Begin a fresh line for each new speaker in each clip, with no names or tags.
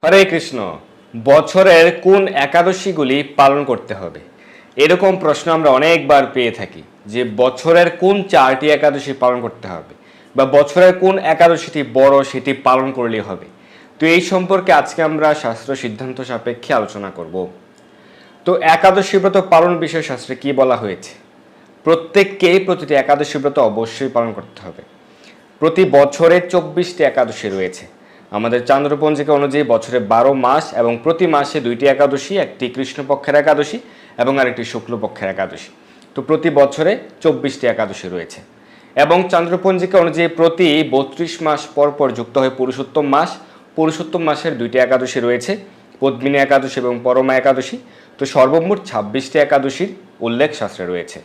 হরে কৃষ্ণ। বছরের কোন একাদশীগুলি পালন করতে হবে, এরকম প্রশ্ন আমরা অনেকবার পেয়ে থাকি যে বছরের কোন 4টি একাদশী পালন করতে হবে বা বছরের কোন একাদশীটি বড় সেটি পালন করলেই হবে। তো এই সম্পর্কে আজকে আমরা শাস্ত্র সিদ্ধান্ত সাপেক্ষে আলোচনা করব। তো একাদশী ব্রত পালন বিষয়ে শাস্ত্রে কি বলা হয়েছে? প্রত্যেককেই প্রতিটি একাদশী ব্রত অবশ্যই পালন করতে হবে। প্রতি বছরে 24টি একাদশী রয়েছে। আমাদের চান্দ্রপঞ্জিকা অনুযায়ী বছরে 12 মাস এবং প্রতি মাসে 2টি একাদশী, একটি কৃষ্ণপক্ষের একাদশী এবং আরেকটি শুক্লপক্ষের একাদশী। তো প্রতি বছরে 24টি একাদশী রয়েছে এবং চান্দ্রপঞ্জিকা অনুযায়ী প্রতি 32 মাস পর পর যুক্ত হয় পুরুষোত্তম মাস। পুরুষোত্তম মাসের 2টি একাদশী রয়েছে, পদ্মিনী একাদশী এবং পরমা একাদশী। তো সর্বমোট 26টি একাদশীর উল্লেখ শাস্ত্রে রয়েছে।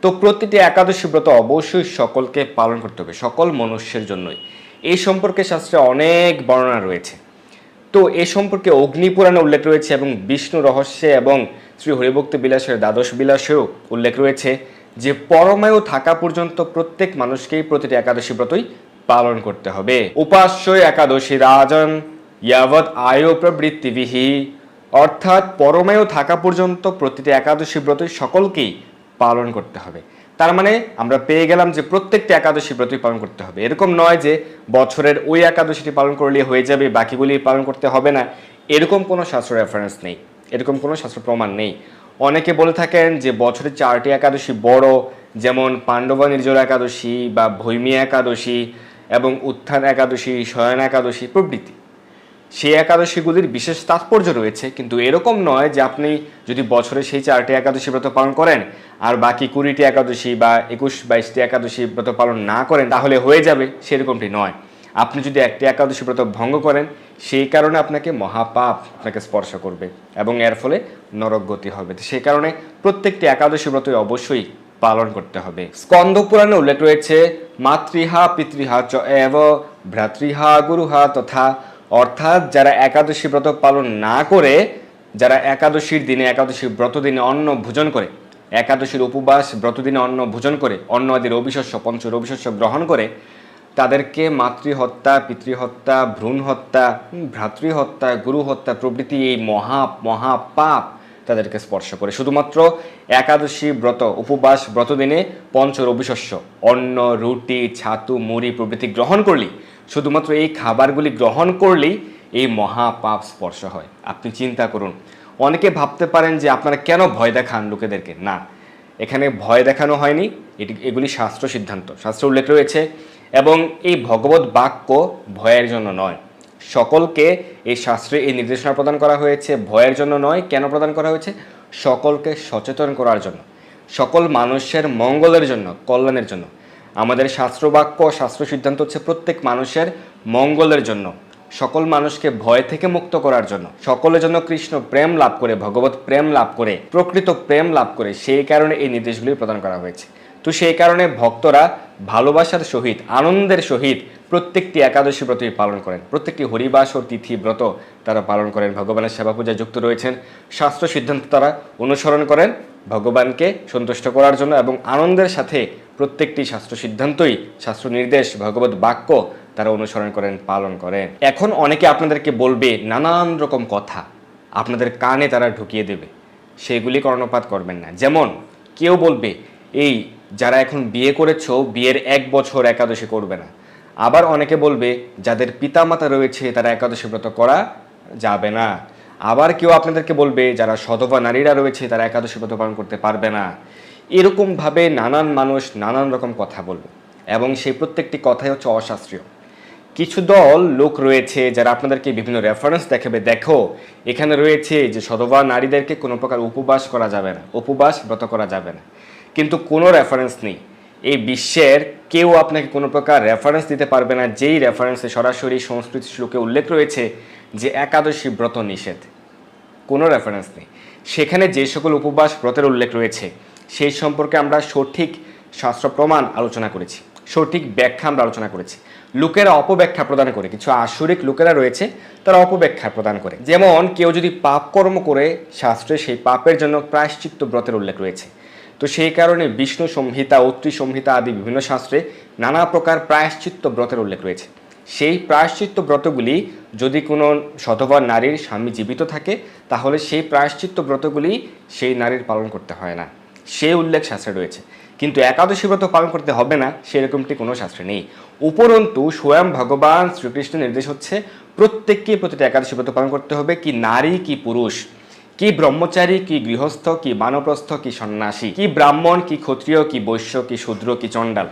তো প্রতিটি একাদশী ব্রত অবশ্যই সকলকে পালন করতে হবে, সকল মনুষ্যের জন্যই। এই সম্পর্কে শাস্ত্রে অনেক বর্ণনা রয়েছে। তো এ সম্পর্কে অগ্নিপুরাণে উল্লেখ রয়েছে এবং বিষ্ণু রহস্যে এবং শ্রী হরিভক্তি বিলাসের দ্বাদশ বিলাসেও উল্লেখ রয়েছে যে পরমায়ু থাকা পর্যন্ত প্রত্যেক মানুষকেই প্রতিটি একাদশী ব্রতই পালন করতে হবে। উপাস্য একাদশী রাজন ইয়াবৎ আয়ু প্রবৃত্তিবিহি, অর্থাৎ পরমায়ু থাকা পর্যন্ত প্রতিটি একাদশী ব্রতই সকলকেই পালন করতে হবে। তার মানে আমরা পেয়ে গেলাম যে প্রত্যেকটি একাদশী ব্রতই পালন করতে হবে। এরকম নয় যে বছরের ওই একাদশীটি পালন করলে হয়ে যাবে, বাকিগুলি পালন করতে হবে না, এরকম কোনো শাস্ত্র রেফারেন্স নেই, এরকম কোনো শাস্ত্র প্রমাণ নেই। অনেকে বলে থাকেন যে বছরের 4টি একাদশী বড়, যেমন পাণ্ডবা নির্জলা একাদশী বা ভৈমী একাদশী এবং উত্থান একাদশী, শয়ন একাদশী প্রভৃতি। সেই একাদশীগুলির বিশেষ তাৎপর্য রয়েছে, কিন্তু এরকম নয় যে আপনি যদি বছরে সেই 4টি একাদশী ব্রত পালন করেন আর বাকি 20টি একাদশী বা 21-22টি একাদশী ব্রত পালন না করেন তাহলে হয়ে যাবে, সেরকমটি নয়। আপনি যদি একটি একাদশী ব্রত ভঙ্গ করেন সেই কারণে আপনাকে মহাপাপ আপনাকে স্পর্শ করবে এবং এর ফলে নরকগতি হবে। সেই কারণে প্রত্যেকটি একাদশী ব্রতই অবশ্যই পালন করতে হবে। স্কন্দ পুরাণে উল্লেখ রয়েছে মাতৃহা পিতৃহা চ এব ভ্রাতৃহা গুরুহা তথা, অর্থাৎ যারা একাদশী ব্রত পালন না করে, যারা একাদশীর দিনে একাদশী ব্রত দিনে অন্ন ভোজন করে, একাদশীর উপবাস ব্রত দিনে অন্ন ভোজন করে, অন্ন আদির অবিশস্য পঞ্চ অবিশস্য গ্রহণ করে, তাদেরকে মাতৃহত্যা, পিতৃহত্যা, ভ্রূণ হত্যা, ভ্রাতৃহত্যা, গুরু হত্যা প্রভৃতি এই মহাপাপ তাদেরকে স্পর্শ করে। শুধুমাত্র একাদশী ব্রত উপবাস ব্রত দিনে পঞ্চ অবিশস্য অন্ন, রুটি, ছাতু, মুড়ি প্রভৃতি গ্রহণ করলি, শুধুমাত্র এই খাবারগুলি গ্রহণ করলেই এই মহাপাপ স্পর্শ হয়। আপনি চিন্তা করুন। অনেকে ভাবতে পারেন যে আপনারা কেন ভয় দেখান লোকেদেরকে। না, এখানে ভয় দেখানো হয়নি, এগুলি শাস্ত্র সিদ্ধান্ত, শাস্ত্র উল্লেখ রয়েছে এবং এই ভগবত বাক্য ভয়ের জন্য নয়। সকলকে এই শাস্ত্রে এই নির্দেশনা প্রদান করা হয়েছে ভয়ের জন্য নয়। কেন প্রদান করা হয়েছে? সকলকে সচেতন করার জন্য, সকল মানুষের মঙ্গলের জন্য, কল্যাণের জন্য। আমাদের শাস্ত্রবাক্য, শাস্ত্র সিদ্ধান্ত হচ্ছে প্রত্যেক মানুষের মঙ্গলের জন্য, সকল মানুষকে ভয় থেকে মুক্ত করার জন্য, সকলের জন্য কৃষ্ণ প্রেম লাভ করে, ভগবত প্রেম লাভ করে, প্রকৃত প্রেম লাভ করে, সেই কারণে এই নির্দেশগুলি প্রদান করা হয়েছে। তো সেই কারণে ভক্তরা ভালোবাসার সহিত, আনন্দের সহিত প্রত্যেকটি একাদশী ব্রতই পালন করেন, প্রত্যেকটি হরিবাস ও তিথি ব্রত তারা পালন করেন, ভগবানের সেবা পূজায় যুক্ত রয়েছেন, শাস্ত্র সিদ্ধান্ত তারা অনুসরণ করেন ভগবানকে সন্তুষ্ট করার জন্য এবং আনন্দের সাথে প্রত্যেকটি শাস্ত্র সিদ্ধান্তই, শাস্ত্র নির্দেশ, ভগবত বাক্য তারা অনুসরণ করেন, পালন করেন। এখন অনেকে আপনাদেরকে বলবে নানান রকম কথা, আপনাদের কানে তারা ঢুকিয়ে দেবে, সেগুলি কর্ণপাত করবেন না। যেমন কেউ বলবে এই যারা এখন বিয়ে করেছো বিয়ের 1 বছর একাদশী করবে না। আবার অনেকে বলবে যাদের পিতামাতা রয়েছে তারা একাদশী ব্রত করা যাবে না। আবার কেউ আপনাদেরকে বলবে যারা সধবা নারীরা রয়েছে তারা একাদশী ব্রত পালন করতে পারবে না। এরকমভাবে নানান মানুষ নানান রকম কথা বলবে এবং সেই প্রত্যেকটি কথাই হচ্ছে অশাস্ত্রীয়। কিছু দল লোক রয়েছে যারা আপনাদেরকে বিভিন্ন রেফারেন্স দেখাবে, দেখো এখানে রয়েছে যে সধবা নারীদেরকে কোনো প্রকার উপবাস করা যাবে না, উপবাস ব্রত করা যাবে না, কিন্তু কোনো রেফারেন্স নেই। এই বিশ্বের কেউ আপনাকে কোনো প্রকার রেফারেন্স দিতে পারবে না যেই রেফারেন্সে সরাসরি সংস্কৃত শ্লোকে উল্লেখ রয়েছে যে একাদশী ব্রত নিষেধ। কোনো রেফারেন্স নেই। সেখানে যে সকল উপবাস ব্রতের উল্লেখ রয়েছে সেই সম্পর্কে আমরা সঠিক শাস্ত্র প্রমাণ আলোচনা করেছি, সঠিক ব্যাখ্যা আমরা আলোচনা করেছি। লোকেরা অপব্যাখ্যা প্রদান করে, কিছু আসরিক লোকেরা রয়েছে তারা অপব্যাখ্যা প্রদান করে। যেমন কেউ যদি পাপ কর্ম করে, শাস্ত্রে সেই পাপের জন্য প্রায়শ্চিত্ত ব্রতের উল্লেখ রয়েছে। তো সেই কারণে বিষ্ণু সংহিতা, অত্রি সংহিতা আদি বিভিন্ন শাস্ত্রে নানা প্রকার প্রায়শ্চিত্ত ব্রতের উল্লেখ রয়েছে। সেই প্রায়শ্চিত্ত ব্রতগুলি যদি কোনো সধবা নারীর স্বামী জীবিত থাকে তাহলে সেই প্রায়শ্চিত্ত ব্রতগুলি সেই নারীর পালন করতে হয় না, সেই উল্লেখ শাস্ত্রে রয়েছে। কিন্তু একাদশী ব্রত পালন করতে হবে না সেরকমটি কোনো শাস্ত্রে নেই। উপরন্তু স্বয়ং ভগবান শ্রীকৃষ্ণের নির্দেশ হচ্ছে প্রত্যেককে প্রতিটা একাদশী ব্রত পালন করতে হবে, কি নারী কি পুরুষ, কি ব্রহ্মচারী কি গৃহস্থ কি বানপ্রস্থ কি সন্ন্যাসী, কি ব্রাহ্মণ কি ক্ষত্রিয় কি বৈশ্য কি শূদ্র কি চণ্ডাল,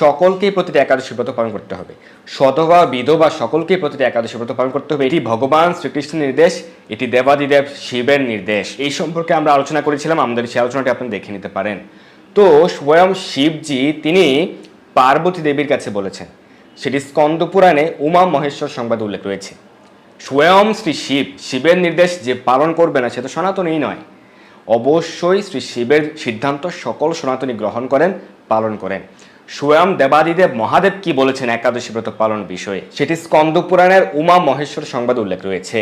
সকলকেই প্রতিটা একাদশী ব্রত পালন করতে হবে। সধবা বিধবা সকলকেই প্রতিটা একাদশী ব্রত পালন করতে হবে। এটি ভগবান শ্রীকৃষ্ণের নির্দেশ, এটি দেবাদিদেব শিবের নির্দেশ। এই সম্পর্কে আমরা আলোচনা করেছিলাম, আমাদের সেই আলোচনাটি আপনি দেখে নিতে পারেন। তো স্বয়ং শিবজি তিনি পার্বতী দেবীর কাছে বলেছেন, সেটি স্কন্দ পুরাণে উমা মহেশ্বর সংবাদে উল্লেখ রয়েছে। স্বয়ং শ্রী শিবের নির্দেশ যে পালন করবে না সে তো সনাতনী নয়। অবশ্যই শ্রী শিবের সিদ্ধান্ত সকল সনাতনী গ্রহণ করেন, পালন করেন। স্বয়ং দেবাদিদেব মহাদেব কি বলেছেন একাদশী ব্রত পালন বিষয়ে, সেটি স্কন্দ পুরাণের উমা মহেশ্বর সংবাদ উল্লেখ রয়েছে।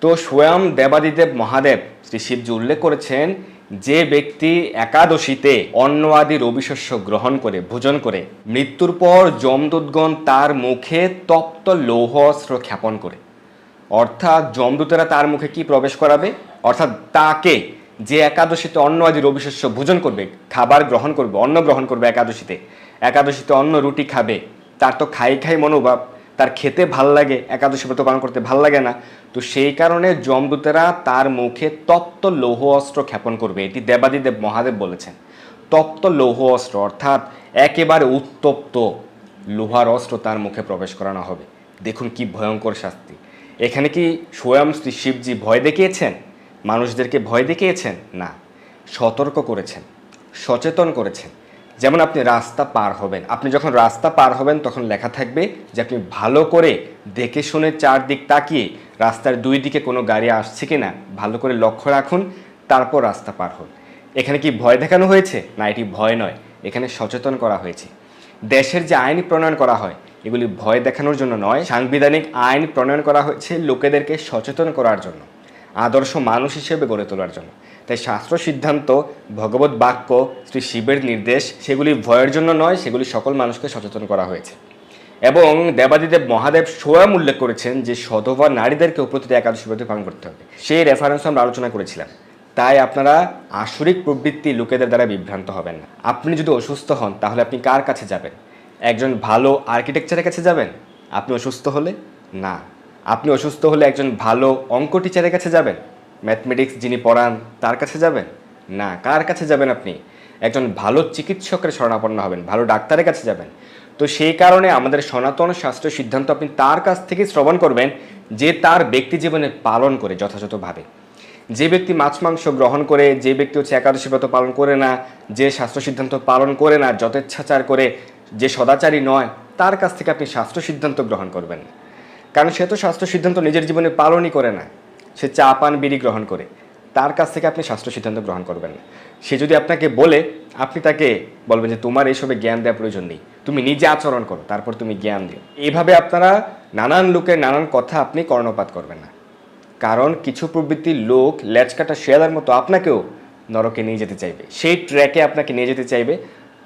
তো স্বয়ং দেবাদিদেব মহাদেব শ্রী শিবজি উল্লেখ করেছেন, যে ব্যক্তি একাদশীতে অন্ন আদি রবিশস্য গ্রহণ করে ভোজন করে মৃত্যুর পর যমদূতগণ তার মুখে তপ্ত লৌহ অস্ত্র ক্ষেপণ করে, অর্থাৎ যমদূতেরা তার মুখে কি প্রবেশ করাবে, অর্থাৎ তাকে যে একাদশীতে অন্ন আদি রবিশস্য ভোজন করবে, খাবার গ্রহণ করবে, অন্ন গ্রহণ করবে একাদশীতে অন্ন রুটি খাবে, তার তো খাই মনোভাব, তার খেতে ভাল লাগে, একাদশী ব্রত পালন করতে ভাল লাগে না। তো সেই কারণে যমদূতেরা তার মুখে তপ্ত লৌহ অস্ত্র ক্ষেপণ করবে। এটি দেবাদিদেব মহাদেব বলেছেন। তপ্ত লৌহ অস্ত্র অর্থাৎ একেবারে উত্তপ্ত লোহার অস্ত্র তার মুখে প্রবেশ করানো হবে। দেখুন কি ভয়ঙ্কর শাস্তি। এখানে কি স্বয়ং শ্রী শিবজি ভয় দেখিয়েছেন, মানুষদেরকে ভয় দেখিয়েছেন? না, সতর্ক করেছেন, সচেতন করেছেন। যেমন আপনি রাস্তা পার হবেন, আপনি যখন রাস্তা পার হবেন তখন লেখা থাকবে যে আপনি ভালো করে দেখে শুনে চারদিক তাকিয়ে রাস্তার দুই দিকে কোনো গাড়ি আসছে কিনা ভালো করে লক্ষ্য রাখুন, তারপর রাস্তা পার হন। এখানে কি ভয় দেখানো হয়েছে? না, এটি ভয় নয়, এখানে সচেতন করা হয়েছে। দেশের যে আইন প্রণয়ন করা হয় এগুলি ভয় দেখানোর জন্য নয়, সাংবিধানিক আইন প্রণয়ন করা হয়েছে লোকেদেরকে সচেতন করার জন্য, আদর্শ মানুষ হিসেবে গড়ে তোলার জন্য। তাই শাস্ত্র সিদ্ধান্ত, ভগবত বাক্য, শ্রী শিবের নির্দেশ সেগুলি ভয়ের জন্য নয়, সেগুলি সকল মানুষকে সচেতন করা হয়েছে। এবং দেবাদিদেব মহাদেব স্বয়ং উল্লেখ করেছেন যে সধবা নারীদেরকেও প্রতিটা একাদশী ব্রত পালন করতে হবে। সেই রেফারেন্স আমরা আলোচনা করেছিলাম। তাই আপনারা আসরিক প্রবৃত্তি লোকেদের দ্বারা বিভ্রান্ত হবেন না। আপনি যদি অসুস্থ হন তাহলে আপনি কার কাছে যাবেন? একজন ভালো আর্কিটেকচারের কাছে যাবেন আপনি অসুস্থ হলে? না। আপনি অসুস্থ হলে একজন ভালো অঙ্ক টিচারের কাছে যাবেন, ম্যাথমেটিক্স যিনি পড়ান তার কাছে যাবেন? না। কার কাছে যাবেন আপনি? একজন ভালো চিকিৎসকের শরণাপন্ন হবেন, ভালো ডাক্তারের কাছে যাবেন। তো সেই কারণে আমাদের সনাতন শাস্ত্র সিদ্ধান্ত আপনি তার কাছ থেকে শ্রবণ করবেন যে তার ব্যক্তি জীবনে পালন করে যথাযথভাবে। যে ব্যক্তি মাছ মাংস গ্রহণ করে, যে ব্যক্তি হচ্ছে একাদশী ব্রত পালন করে না, যে শাস্ত্র সিদ্ধান্ত পালন করে না, যথেচ্ছাচার করে, যে সদাচারী নয়, তার কাছ থেকে আপনি শাস্ত্র সিদ্ধান্ত গ্রহণ করবেন। কারণ সে তো শাস্ত্র সিদ্ধান্ত নিজের জীবনে পালনই করে না, সে চা পান বিড়ি গ্রহণ করে, তার কাছ থেকে আপনি শাস্ত্র সিদ্ধান্ত গ্রহণ করবেন না। সে যদি আপনাকে বলে, আপনি তাকে বলবেন যে তোমার এইসবে জ্ঞান দেওয়ার প্রয়োজন নেই, তুমি নিজে আচরণ করো, তারপর তুমি জ্ঞান দিও। এইভাবে আপনারা নানান লোকের নানান কথা আপনি কর্ণপাত করবেন না। কারণ কিছু প্রবৃত্তির লোক লেজকাটা শেয়ালের মতো আপনাকেও নরকে নিয়ে যেতে চাইবে, সেই ট্র্যাকে আপনাকে নিয়ে যেতে চাইবে।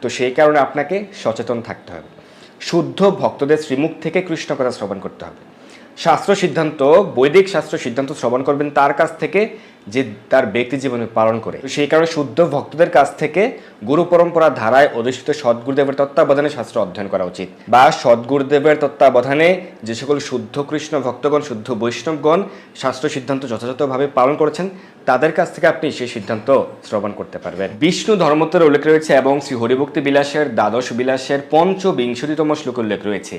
তো সেই কারণে আপনাকে সচেতন থাকতে হবে। শুদ্ধ ভক্তদের শ্রীমুখ থেকে কৃষ্ণ কথা শ্রবণ করতে হবে। শাস্ত্র সিদ্ধান্ত, বৈদিক শাস্ত্র সিদ্ধান্ত শ্রবণ করবেন তার কাছ থেকে যে তার ব্যক্তি জীবনে পালন করে। সেই কারণে শুদ্ধ ভক্তদের কাছ থেকে গুরু পরম্পরা ধারায় অধিষ্ঠিত সদ্গুরুদেবের তত্ত্বাবধানে শাস্ত্র অধ্যয়ন করা উচিত, বা সদ্গুরুদেবের তত্ত্বাবধানে যে সকল শুদ্ধ কৃষ্ণ ভক্তগণ, শুদ্ধ বৈষ্ণবগণ শাস্ত্র সিদ্ধান্ত যথাযথভাবে পালন করেছেন তাদের কাছ থেকে আপনি সেই সিদ্ধান্ত শ্রবণ করতে পারবেন। বিষ্ণু ধর্মোত্তরে উল্লেখ রয়েছে এবং শ্রী হরিভক্তি বিলাসের দ্বাদশ বিলাসের ৫বিংশতিতম শ্লোকে উল্লেখ রয়েছে,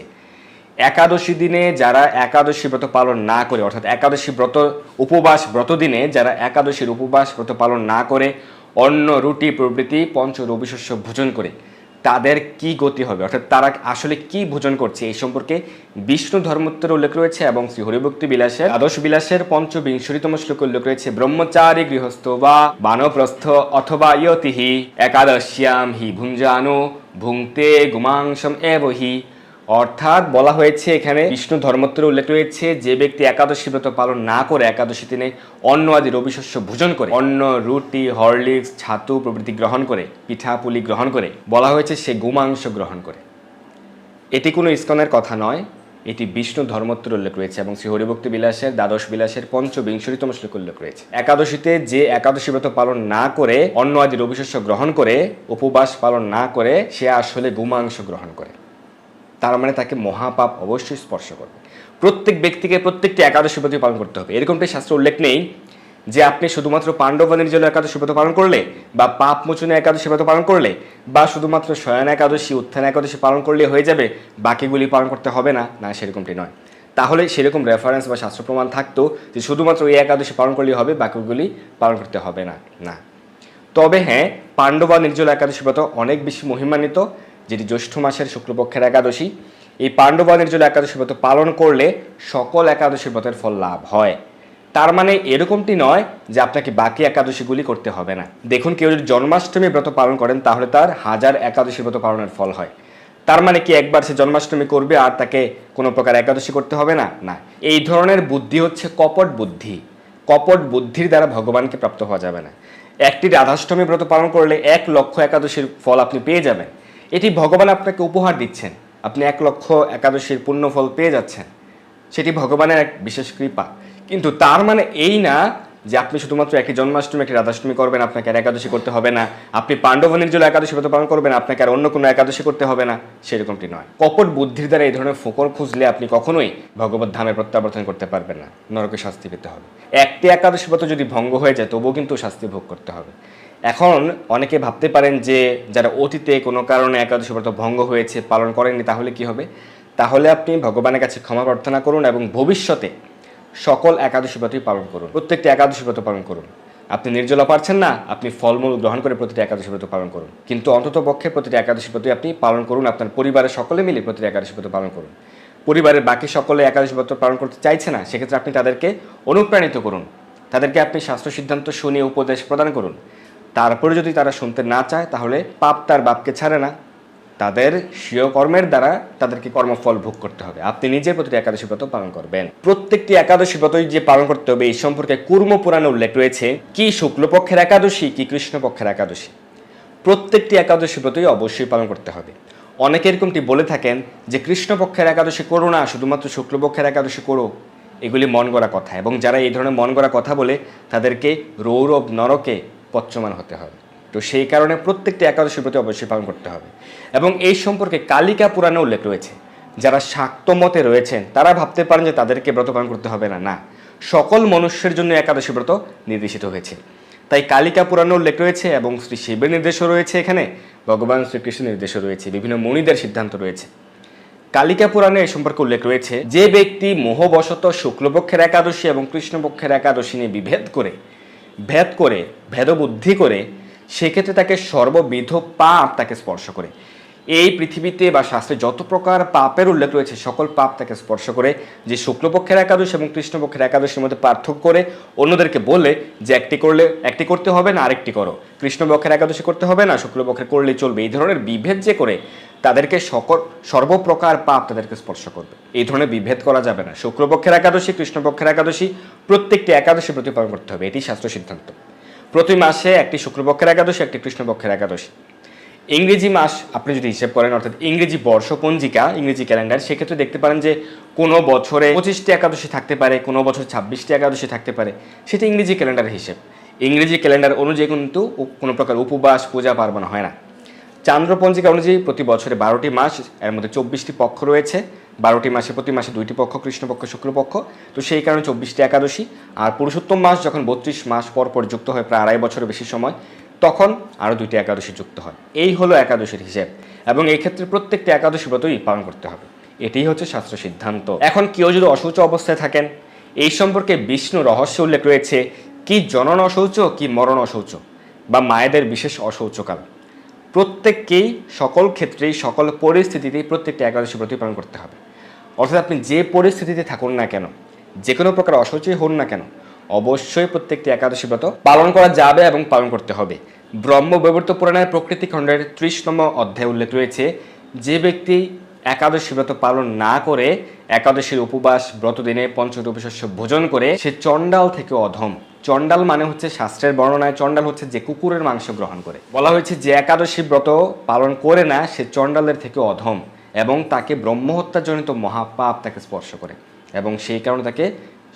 একাদশী দিনে যারা একাদশী ব্রত পালন না করে, অর্থাৎ একাদশী ব্রত উপবাস ব্রত দিনে যারা একাদশীর উপবাস ব্রত পালন না করে অন্ন রুটি প্রভৃতি পঞ্চ রবিশস্য ভোজন করে তাদের কি গতি হবে, অর্থাৎ তারা আসলে কি ভোজন করছে এই সম্পর্কে বিষ্ণু ধর্মোত্তরে উল্লেখ রয়েছে এবং শ্রী হরিভক্তি বিলাসের দ্বাদশ বিলাসের ৫বিংশতিতম শ্লোকে উল্লেখ রয়েছে, ব্রহ্মচারী গৃহস্থ বা বানপ্রস্থ অথবা ইয়তিহি একাদশ্যাম হি ভুঞ্জানো ভুংতে গুমাংসম এবহি। অর্থাৎ বলা হয়েছে এখানে বিষ্ণু ধর্মোত্তরে উল্লেখ রয়েছে যে ব্যক্তি একাদশী ব্রত পালন না করে একাদশী দিনে অন্ন আদি রবিশস্য ভোজন করে, অন্ন রুটি হরলিক্স ছাতু প্রভৃতি গ্রহণ করে, পিঠাপুলি গ্রহণ করে, বলা হয়েছে সে গোমাংস গ্রহণ করে। এটি কোনো ইস্কনের কথা নয়, এটি বিষ্ণু ধর্মত্বের উল্লেখ রয়েছে এবং শ্রী হরিভক্তি বিলাসের দ্বাদশ বিলাসের 45তম শ্লোকে উল্লেখ রয়েছে। একাদশীতে যে একাদশী ব্রত পালন না করে অন্ন আদি রবিশস্য গ্রহণ করে উপবাস পালন না করে সে আসলে গোমাংস গ্রহণ করে, তার মানে তাকে মহাপাপ অবশ্যই স্পর্শ করবে। প্রত্যেক ব্যক্তিকে প্রত্যেকটি একাদশী ব্রত পালন করতে হবে, এরকমটি শাস্ত্রে উল্লেখ নেই যে আপনি শুধুমাত্র পাণ্ডব নির্জল একাদশী ব্রত পালন করলে বা পাপ মোচনে একাদশী ব্রত পালন করলে বা শুধুমাত্র শয়ন একাদশী উত্থান একাদশী পালন করলে হয়ে যাবে, বাকিগুলি পালন করতে হবে না, না সেরকমটি নয়। তাহলে সেরকম রেফারেন্স বা শাস্ত্র প্রমাণ থাকতো যে শুধুমাত্র এই একাদশী পালন করলেই হবে, বাকিগুলি পালন করতে হবে না, না। তবে হ্যাঁ, পাণ্ডব নির্জল একাদশী ব্রত অনেক বেশি মহিমান্বিত, যেটি জ্যৈষ্ঠ মাসের শুক্লপক্ষের একাদশী। এই পাণ্ডব নির্জল একাদশী ব্রত পালন করলে সকল একাদশী ব্রতের ফল লাভ হয়। তার মানে এরকমটি নয় যে আপনাকে বাকি একাদশীগুলি করতে হবে না। দেখুন, কেউ যদি জন্মাষ্টমী ব্রত পালন করেন তাহলে তার 1000 একাদশী ব্রত পালনের ফল হয়। তার মানে কি একবার সে জন্মাষ্টমী করবে আর তাকে কোনো প্রকার একাদশী করতে হবে না? না, এই ধরনের বুদ্ধি হচ্ছে কপট বুদ্ধি। কপট বুদ্ধির দ্বারা ভগবানকে প্রাপ্ত হওয়া যাবে না। একটি রাধাষ্টমী ব্রত পালন করলে 1 লক্ষ একাদশীর ফল আপনি পেয়ে যাবেন। এটি ভগবান আপনাকে উপহার দিচ্ছেন, আপনি 1 লক্ষ একাদশীর পুণ্য ফল পেয়ে যাচ্ছেন, সেটি ভগবানের এক বিশেষ কৃপা। কিন্তু তার মানে এই না যে আপনি শুধুমাত্র একটি জন্মাষ্টমী একটি রাধাষ্টমী করবেন, আপনাকে আর একাদশী করতে হবে না। আপনি পাণ্ডব নির্জল একাদশী ব্রত পালন করবেন, আপনাকে আর অন্য কোনো একাদশী করতে হবে না, সেরকমটি নয়। কপট বুদ্ধির দ্বারা এই ধরনের ফোকর খুঁজলে আপনি কখনোই ভগবত ধামে প্রত্যাবর্তন করতে পারবেন না, নরকে শাস্তি পেতে হবে। একটি একাদশী ব্রত যদি ভঙ্গ হয়ে যায় তবুও কিন্তু শাস্তি ভোগ করতে হবে। এখন অনেকে ভাবতে পারেন যে যারা অতীতে কোনো কারণে একাদশী ব্রত ভঙ্গ হয়েছে, পালন করেননি, তাহলে কি হবে? তাহলে আপনি ভগবানের কাছে ক্ষমা প্রার্থনা করুন এবং ভবিষ্যতে সকল একাদশী ব্রতই পালন করুন, প্রত্যেকটি একাদশী ব্রত পালন করুন। আপনি নির্জলা পারছেন না, আপনি ফলমূল গ্রহণ করে প্রতিটি একাদশী ব্রত পালন করুন, কিন্তু অন্তত পক্ষে প্রতিটি একাদশী ব্রতই আপনি পালন করুন। আপনার পরিবারের সকলে মিলে প্রতিটি একাদশী ব্রত পালন করুন। পরিবারের বাকি সকলে একাদশী ব্রত পালন করতে চাইছে না, সেক্ষেত্রে আপনি তাদেরকে অনুপ্রাণিত করুন, তাদেরকে আপনি শাস্ত্র সিদ্ধান্ত শুনিয়ে উপদেশ প্রদান করুন। তারপরে যদি তারা শুনতে না চায় তাহলে পাপ তার বাপকে ছাড়ে না, তাদের স্বীয় কর্মের দ্বারা তাদেরকে কর্মফল ভোগ করতে হবে। আপনি নিজে প্রতিটি একাদশী ব্রত পালন করবেন। প্রত্যেকটি একাদশী ব্রতই যে পালন করতে হবে এই সম্পর্কে কুর্ম পুরাণে উল্লেখ রয়েছে, কি শুক্লপক্ষের একাদশী কি কৃষ্ণপক্ষের একাদশী। প্রত্যেকটি একাদশী ব্রতই অবশ্যই পালন করতে হবে। অনেকে এরকমটি বলে থাকেন যে কৃষ্ণপক্ষের একাদশী করো না, শুধুমাত্র শুক্লপক্ষের একাদশী করো। এগুলি মন গড়া কথা, এবং যারা এই ধরনের মন গড়া কথা বলে তাদেরকে রৌরব নরকে পচ্যমান হতে হবে। তো সেই কারণে প্রত্যেকটি একাদশীর প্রতি অবশ্যই পালন করতে হবে। এবং এই সম্পর্কে কালিকা পুরাণে উল্লেখ রয়েছে। যারা শাক্ত মতে রয়েছেন তারা ভাবতে পারেন যে তাদেরকে ব্রত পালন করতে হবে না, না, সকল মনুষ্যের জন্য একাদশী ব্রত নির্দেশিত হয়েছে। তাই কালিকা পুরাণে উল্লেখ রয়েছে এবং শ্রী শিবের নির্দেশও রয়েছে, এখানে ভগবান শ্রীকৃষ্ণের নির্দেশও রয়েছে, বিভিন্ন মুনিদের সিদ্ধান্ত রয়েছে। কালিকা পুরাণে এই সম্পর্কে উল্লেখ রয়েছে, যে ব্যক্তি মোহবশত শুক্লপক্ষের একাদশী এবং কৃষ্ণপক্ষের একাদশী নিয়ে ভেদবুদ্ধি করে, সেক্ষেত্রে তাকে সর্ববিধ পাপ তাকে স্পর্শ করে। এই পৃথিবীতে বা শাস্ত্রে যত প্রকার পাপের উল্লেখ রয়েছে সকল পাপ তাকে স্পর্শ করে। যে শুক্লপক্ষের একাদশী এবং কৃষ্ণপক্ষের একাদশীর মধ্যে পার্থক্য করে অন্যদেরকে বলে যে একটি করতে হবে না আরেকটি করো, কৃষ্ণপক্ষের একাদশী করতে হবে না শুক্লপক্ষের করলেই চলবে, এই ধরনের বিভেদ যে করে তাদেরকে সর্বপ্রকার পাপ তাদেরকে স্পর্শ করবে। এই ধরনের বিভেদ করা যাবে না। শুক্লপক্ষের একাদশী কৃষ্ণপক্ষের একাদশী প্রত্যেকটি একাদশী প্রতিপালন করতে হবে, এটি শাস্ত্র সিদ্ধান্ত। প্রতি মাসে একটি শুক্লপক্ষের একাদশী একটি কৃষ্ণপক্ষের একাদশী। ইংরেজি মাস আপনি যদি হিসেব করেন, অর্থাৎ ইংরেজি বর্ষপঞ্জিকা ইংরেজি ক্যালেন্ডার, সেক্ষেত্রে দেখতে পারেন যে কোনো বছরে 25টি একাদশী থাকতে পারে, কোনো বছর 26টি একাদশী থাকতে পারে, সেটা ইংরেজি ক্যালেন্ডারের হিসেব। ইংরেজি ক্যালেন্ডার অনুযায়ী কিন্তু কোনো প্রকার উপবাস পূজা পার্বণ হয় না। চান্দ্রপঞ্জিকা অনুযায়ী প্রতি বছরে 12টি মাস, এর মধ্যে 24টি পক্ষ রয়েছে। 12টি মাসে প্রতি মাসে 2টি পক্ষ, কৃষ্ণপক্ষ শুক্লপক্ষ, তো সেই কারণে 24টি একাদশী। আর পুরুষোত্তম মাস যখন 32 মাস পর পর যুক্ত হয়, প্রায় 2.5 বছরের বেশি সময়, তখন আরও 2টি একাদশী যুক্ত হয়। এই হলো একাদশীর হিসেব, এবং এই ক্ষেত্রে প্রত্যেকটি একাদশী ব্রতই পালন করতে হবে, এটাই হচ্ছে শাস্ত্র সিদ্ধান্ত। এখন কেউ যদি অশৌচ অবস্থায় থাকেন, এই সম্পর্কে বিষ্ণু রহস্য উল্লেখ রয়েছে, কি জনন অশৌচ কি মরণ অশৌচ, বা মায়েদের বিশেষ অশৌচকাল। প্রত্যেককেই সকল ক্ষেত্রেই সকল পরিস্থিতিতেই প্রত্যেকটি একাদশী ব্রত পালন করতে হবে। অর্থাৎ আপনি যে পরিস্থিতিতে থাকুন না কেন, যে কোনো প্রকার অশৌচই হন না কেন, অবশ্যই প্রত্যেকটি একাদশী ব্রত পালন করা যাবে এবং পালন করতে হবে। ব্রহ্মবৈবর্ত পুরাণের প্রকৃতি খণ্ডের 30তম অধ্যায়ে উল্লেখ রয়েছে, যে ব্যক্তি একাদশী ব্রত পালন না করে একাদশীর উপবাস ব্রত দিনে পঞ্চরবিশস্য ভোজন করে, সে চণ্ডাল থেকে অধম। চণ্ডাল মানে হচ্ছে, শাস্ত্রের বর্ণনায় চণ্ডাল হচ্ছে যে কুকুরের মাংস গ্রহণ করে। বলা হয়েছে যে একাদশী ব্রত পালন করে না সে চণ্ডালের থেকে অধম। এবং তাকে ব্রহ্মহত্যাজনিত মহাপাপ তাকে স্পর্শ করে এবং সেই কারণে তাকে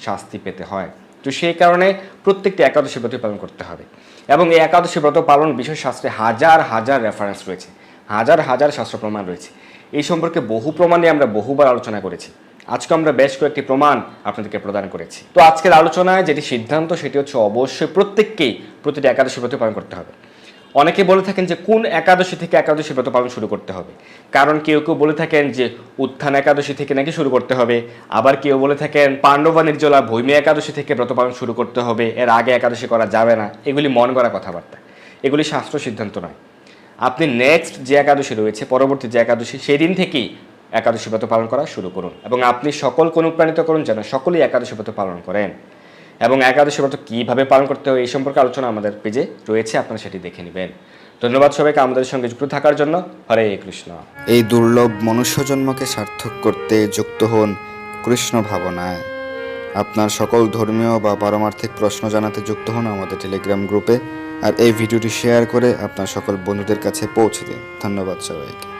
শাস্তি পেতে হয়। তো সেই কারণে প্রত্যেকটি একাদশী ব্রত পালন করতে হবে। এবং এই একাদশী ব্রত পালন বিষয় শাস্ত্রে হাজার হাজার রেফারেন্স রয়েছে, হাজার হাজার শাস্ত্র প্রমাণ রয়েছে। এই সম্পর্কে বহু প্রমাণ নিয়ে আমরা বহুবার আলোচনা করেছি। আজকে আমরা বেশ কয়েকটি প্রমাণ আপনাদেরকে প্রদান করেছি। তো আজকের আলোচনায় যেটি সিদ্ধান্ত সেটি হচ্ছে অবশ্যই প্রত্যেককেই প্রতিটি একাদশী ব্রত পালন করতে হবে। অনেকে বলে থাকেন যে কোন একাদশী থেকে একাদশী ব্রত পালন শুরু করতে হবে, কারণ কেউ কেউ বলে থাকেন যে উত্থান একাদশী থেকে নাকি শুরু করতে হবে, আবার কেউ বলে থাকেন পাণ্ডবা নির্জলা ভৈমী একাদশী থেকে ব্রত পালন শুরু করতে হবে, এর আগে একাদশী করা যাবে না। এগুলি মন গড়া কথাবার্তা, এগুলি শাস্ত্র সিদ্ধান্ত নয়। আপনি নেক্সট যে একাদশী রয়েছে, পরবর্তী যে একাদশী, সেই দিন থেকেই একাদশী ব্রত পালন করা শুরু করুন এবং আপনি সকলকে অনুপ্রাণিত করুন যেন সকলেই একাদশী ব্রত পালন করেন। এবং একাদশী ব্রত কীভাবে পালন করতে হয় এই সম্পর্কে আলোচনা আমাদের পেজে রয়েছে, আপনারা সেটি দেখে নেবেন। ধন্যবাদ সবাইকে আমাদের সঙ্গে যুক্ত থাকার জন্য। হরে কৃষ্ণ।
এই দুর্লভ মনুষ্য জন্মকে সার্থক করতে যুক্ত হন কৃষ্ণ ভাবনায়। আপনার সকল ধর্মীয় বা পারমার্থিক প্রশ্ন জানাতে যুক্ত হন আমাদের টেলিগ্রাম গ্রুপে, আর এই ভিডিওটি শেয়ার করে আপনার সকল বন্ধুদের কাছে পৌঁছে দিন। ধন্যবাদ সবাইকে।